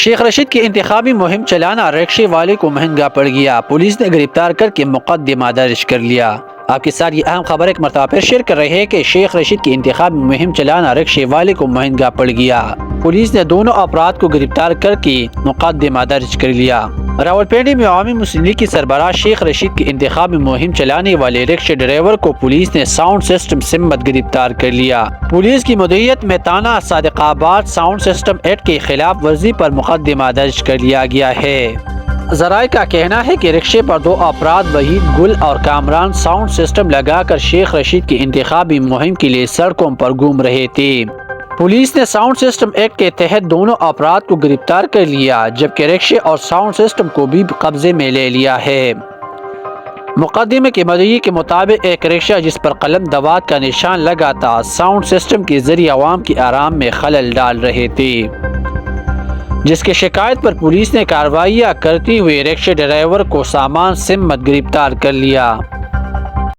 شیخ رشید کی انتخابی مہم چلانا رکشے والے کو مہنگا پڑ گیا، پولیس نے گرفتار کر کے مقدمہ درج کر لیا۔ آپ کے ساتھ یہ اہم خبر ایک مرتبہ پھر شیئر کر رہے ہیں کہ شیخ رشید کی انتخابی مہم چلانا رکشے والے کو مہنگا پڑ گیا، پولیس نے دونوں افراد کو گرفتار کر کے مقدمہ درج کر لیا۔ راولپنڈی میں عوامی مسلم لیگ کی سربراہ شیخ رشید کی انتخابی مہم چلانے والے رکشے ڈرائیور کو پولیس نے ساؤنڈ سسٹم سمت گرفتار کر لیا۔ پولیس کی مدیریت میں تانا صادق آباد ساؤنڈ سسٹم ایکٹ کی خلاف ورزی پر مقدمہ درج کر لیا گیا ہے۔ ذرائع کا کہنا ہے کہ رکشے پر دو افراد وحید گل اور کامران ساؤنڈ سسٹم لگا کر شیخ رشید کی انتخابی مہم کے لیے سڑکوں پر گھوم رہے تھے۔ پولیس نے ساؤنڈ سسٹم ایکٹ کے تحت دونوں افراد کو گرفتار کر لیا، جبکہ رکشے اور ساؤنڈ سسٹم کو بھی قبضے میں لے لیا ہے۔ مقدمے کے مدعی کے مطابق ایک رکشہ جس پر قلم دوات کا نشان لگا تھا، ساؤنڈ سسٹم کے ذریعے عوام کے آرام میں خلل ڈال رہے تھے، جس کی شکایت پر پولیس نے کارروائیاں کرتے ہوئے رکشے ڈرائیور کو سامان سمت گرفتار کر لیا۔